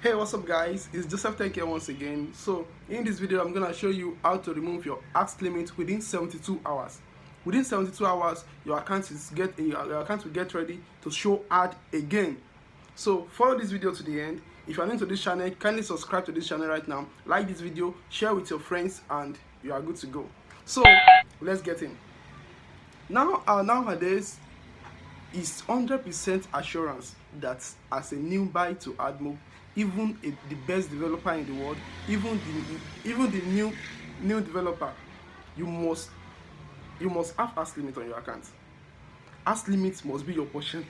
Hey, what's up guys, it's Joseph Tech here once again. So in this video I'm gonna show you how to remove your ask limit within 72 hours. Within 72 hours your account will get ready to show ad again. So follow this video to the end. If you are new to this channel, kindly subscribe to this channel right now, like this video, share with your friends, and you are good to go. So let's get in. Nowadays is 100% assurance that as a new buy to Admob, even the best developer in the world, even the new developer, you must have ask limit on your account. Ask limit must be your portion.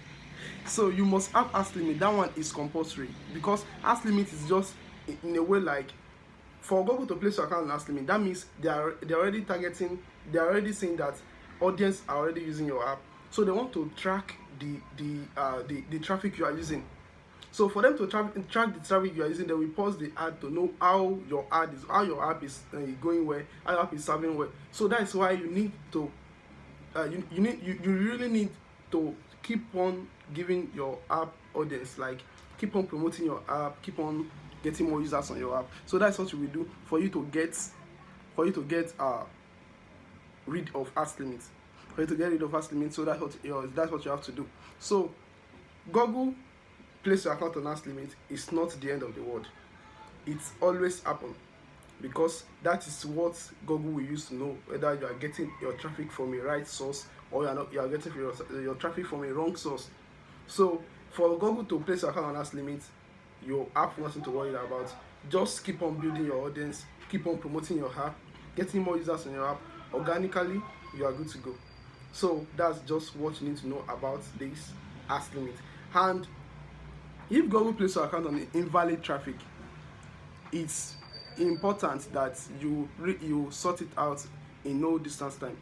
So you must have ask limit. That one is compulsory, because ask limit is just in a way like, for Google to place your account on ask limit, that means they're already targeting, they're already saying that audience are already using your app, so they want to track the traffic you are using. So for them to track the traffic you are using, they will pause the ad to know how your app is going well, how your app is serving well. So that is why you need to you really need to keep on giving your app audience, like keep on promoting your app, keep on getting more users on your app. So that's what you will do for you to get rid of ask limits. For you to get rid of ask limits, so that's what you have to do. So Google place your account on ask limit is not the end of the world. It's always happen, because that is what Google will use to know whether you are getting your traffic from a right source or you are getting your traffic from a wrong source. So for Google to place your account on ask limit, you have nothing to worry about. Just keep on building your audience, keep on promoting your app, getting more users on your app. Organically, you are good to go. So that's just what you need to know about this ask limit. And if Google places your account on invalid traffic, it's important that you sort it out in no distance time.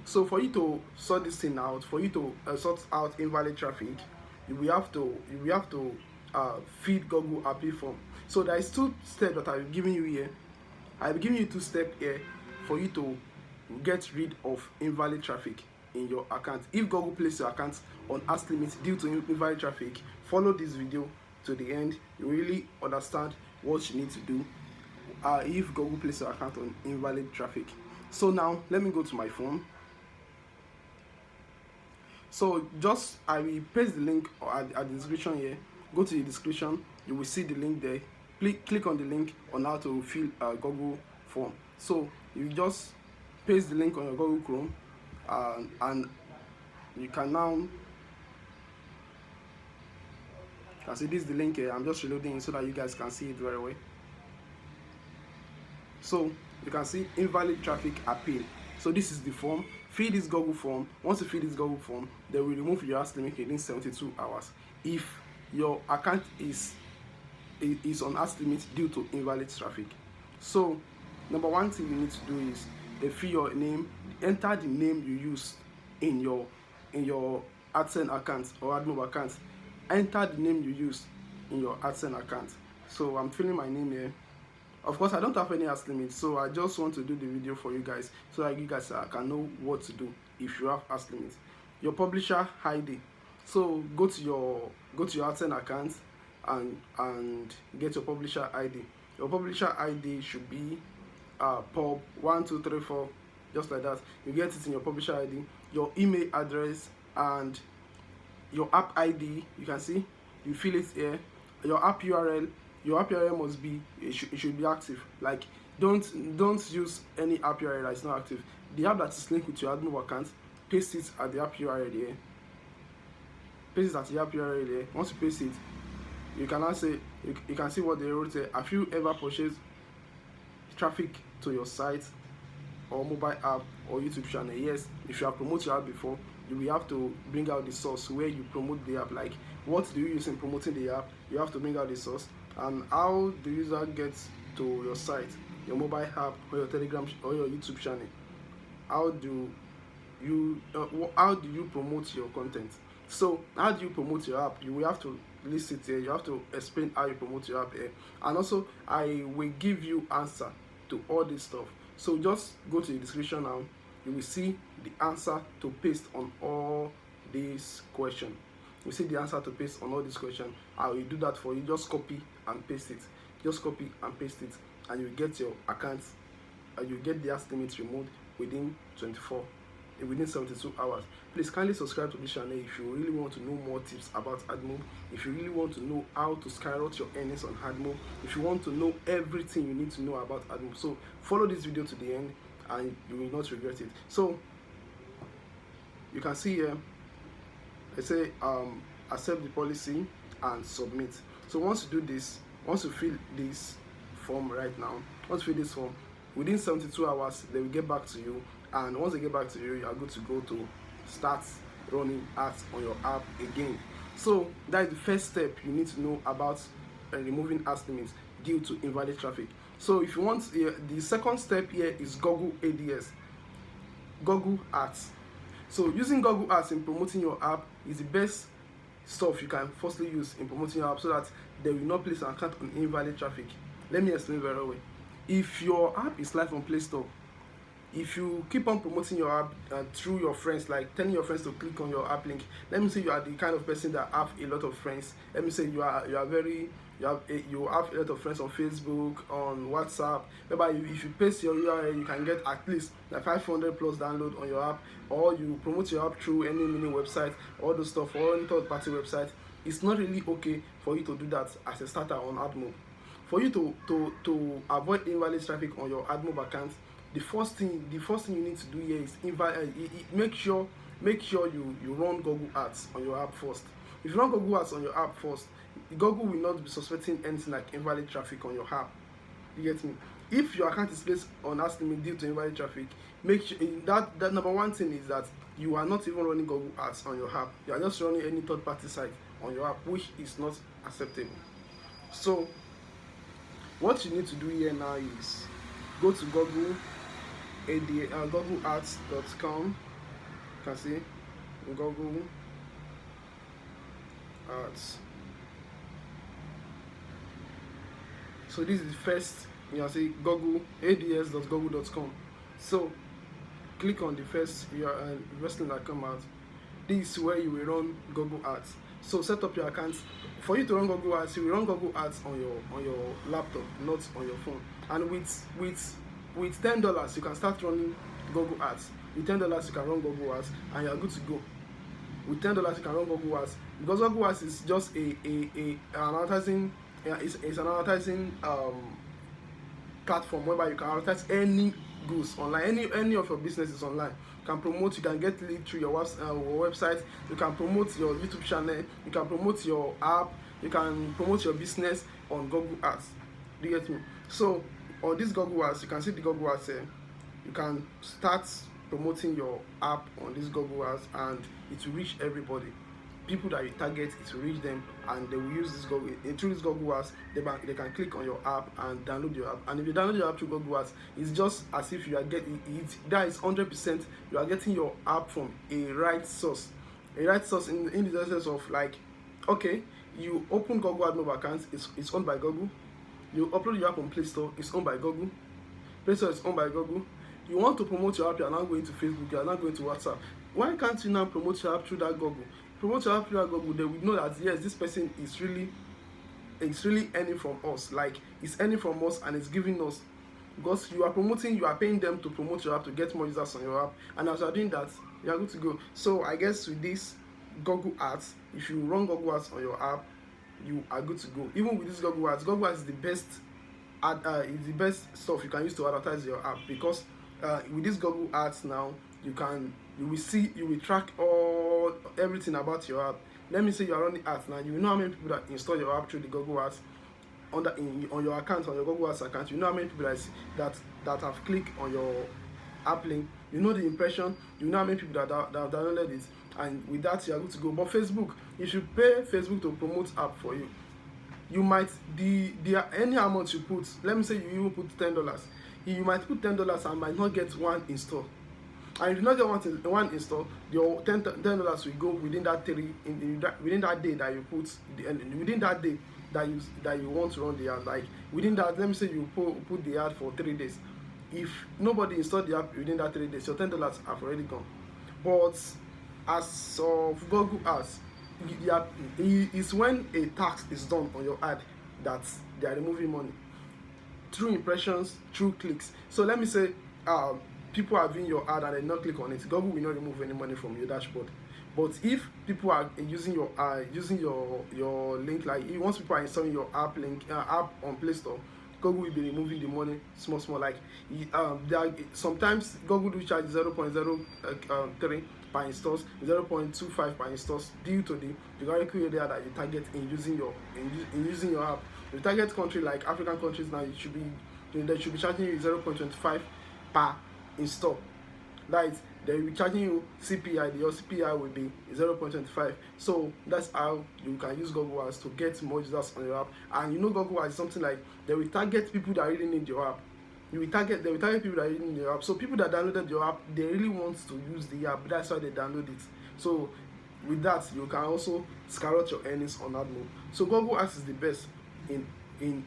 So for you to sort this thing out, for you to sort out invalid traffic, you will have to feed Google appeal form. So there is 2 steps that I've given you here. I've given you 2 steps here for you to get rid of invalid traffic in your account. If Google places your account on ask limit due to invalid traffic, follow this video to the end. You really understand what you need to do if Google places your account on invalid traffic. So now let me go to my phone. So just I will paste the link at the description here. Go to the description, you will see the link there. Click on the link on how to fill a Google form. So you just paste the link on your Google Chrome, and you can now see this is the link here. I'm just reloading it so that you guys can see it very well. So you can see invalid traffic appeal. So this is the form. Fill this Google form. Once you fill this Google form, they will remove your ask limit within 72 hours if your account is on ask limit due to invalid traffic. So number 1 thing you need to do is fill your name, enter the name you use in your AdSense account or Admob account. Enter the name you use in your AdSense account. So I'm filling my name here. Of course, I don't have any ask limit, so I just want to do the video for you guys so that you guys can know what to do if you have ask limit. Your publisher ID. So go to your AdSense account and get your publisher ID. Your publisher ID should be pub 1234, just like that. You get it in your publisher ID. Your email address and your app ID. You can see you fill it here. Your app URL. Your app URL must be, it should be active. Like don't use any app URL that is not active. The app that is linked with your Admob account, paste it at the app URL here. Paste it at the app URL here. Once you paste it, you can now say, you can see what they wrote there. Have you ever purchased traffic to your site or mobile app or YouTube channel? Yes. If you have promoted your app before, you will have to bring out the source where you promote the app. Like what do you use in promoting the app? You have to bring out the source, and how the user gets to your site, your mobile app or your Telegram or your YouTube channel. How do you promote your content? So how do you promote your app? You will have to list it here. You have to explain how you promote your app here, and also I will give you answer to all this stuff. So just go to the description now. You will see the answer to paste on all these questions. You see the answer to paste on all these questions. I will do that for you. Just copy and paste it. Just copy and paste it, and you get your account, and you get the ask limit removed within 72 hours. Please kindly subscribe to this channel if you really want to know more tips about Admob, if you really want to know how to skyrocket your earnings on Admob, if you want to know everything you need to know about Admob. So follow this video to the end and you will not regret it. So you can see here I say accept the policy and submit. So once you do this, once you fill this form right now, once you fill this form, within 72 hours they will get back to you, and once they get back to you, you are good to go to start running ads on your app again. So that is the first step you need to know about removing ads limits due to invalid traffic. So if you want, the second step here is Google ADS, Google Ads. So using Google Ads in promoting your app is the best stuff you can firstly use in promoting your app, so that they will not place an account on invalid traffic. Let me explain very well. If your app is live on Play Store, if you keep on promoting your app through your friends, like telling your friends to click on your app link, let me say you are the kind of person that have a lot of friends. Let me say you have a lot of friends on Facebook, on WhatsApp, whereby if you paste your URL, you can get at least like 500 plus download on your app, or you promote your app through any mini website, all those stuff, or any third party website. It's not really okay for you to do that as a starter on Admob. For you to avoid invalid traffic on your Admob account, the first thing you need to do here is make sure you run Google Ads on your app first. If you run Google Ads on your app first, Google will not be suspecting anything like invalid traffic on your app. You get me? If your account is placed on ads limit due to invalid traffic, make sure that number one thing is that you are not even running Google Ads on your app. You are just running any third party site on your app, which is not acceptable. So what you need to do here now is go to googleads.com. You can see Google Ads. So this is the first, you can see googleads.google.com. So click on the first URL, first thing that come out. This is where you will run Google Ads. So set up your account. For you to run Google Ads, you will run Google Ads on your laptop, not on your phone. And with $10 you can start running Google Ads. With $10 you can run Google Ads and you are good to go. With $10 you can run Google Ads, because Google Ads is just an advertising. It's an advertising platform whereby you can advertise any goods online, any of your businesses online. You can promote, you can get lead through your website, you can promote your YouTube channel, you can promote your app, you can promote your business on Google Ads. Do you get me? So on this Google Ads, you can see the Google Ads here. You can start promoting your app on this Google Ads and it will reach everybody. People that you target, it will reach them, and they will use this Google. Through this Google Ads, they can click on your app and download your app. And if you download your app through Google Ads, it's just as if you are getting it. That is 100%. You are getting your app from a right source. A right source in the sense of, like, okay, you open Google Admob account, it's owned by Google. You upload your app on Play Store, it's owned by Google. Play Store is owned by Google. You want to promote your app, you are not going to Facebook, you are not going to WhatsApp. Why can't you now promote your app through that Google? Promote your app through that Google, they will know that yes, this person is really earning from us. Like, it's earning from us and it's giving us, because you are promoting, you are paying them to promote your app to get more users on your app, and as you are doing that, you are good to go. So I guess with this Google Ads, if you run Google Ads on your app, you are good to go. Even with this Google Ads is the best is the best stuff you can use to advertise your app, because with this Google Ads now, you will track everything about your app. Let me say you are running ads now, you know how many people that install your app through the Google Ads on your account, on your Google Ads account. You know how many people that have clicked on your app link. You know the impression, you know how many people that have downloaded it, and with that you are good to go. But Facebook, you should pay Facebook to promote app for you. You might any amount you put, let me say you even put $10, you might put $10 and might not get one install. And if you not get one install, your $10 will go within that within that day that you put, within that day that you want to run the ad. Like within that, let me say you put the ad for 3 days. If nobody installed the app within that 3 days, your $10 have already gone. But as of Google Ads, it's when a task is done on your ad that they are removing money through impressions, through clicks. So let me say people are viewing your ad and they not click on it, Google will not remove any money from your dashboard. But if people are using your link, like once people are installing your app app on Play Store, Google will be removing the money small. Like sometimes Google do charge 0.03 per installs, 0.25 per installs due to the geographical area that you target in using your app. The target country like African countries now, they should be charging you 0.25 per install. Right, they will be charging you CPI. Your CPI will be 0.25. So that's how you can use Google Ads to get more users on your app. And Google Ads is something like they will target people that really need your app. They will target people that really need your app. So people that downloaded your app, they really want to use the app. That's why they download it. So with that, you can also skyrocket your earnings on Admob. So Google Ads is the best in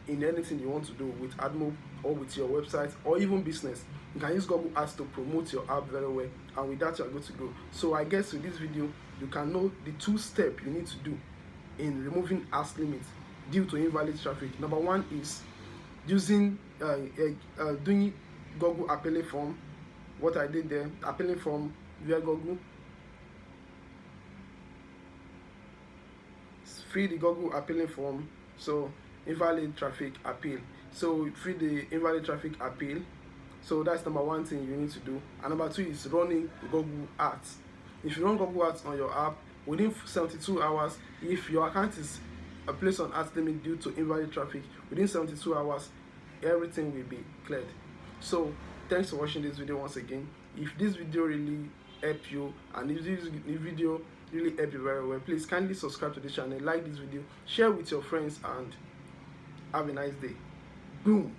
anything you want to do with Admob or with your website or even business. You can use Google Ads to promote your app very well, and with that you are good to go. So I guess with this video you can know the 2 steps you need to do in removing ads limits due to invalid traffic. Number 1 is using doing Google appelling form. What I did there, appelling form via Google, fill the Google appelling form. So invalid traffic appeal. So fill the invalid traffic appeal. So that's number 1 thing you need to do. And number 2 is running Google Ads. If you run Google Ads on your app within 72 hours, if your account is placed on ads limit due to invalid traffic, within 72 hours, everything will be cleared. So thanks for watching this video once again. If this video really helped you, and if this video really helped you very well, please kindly subscribe to the channel, like this video, share with your friends, and have a nice day. Boom.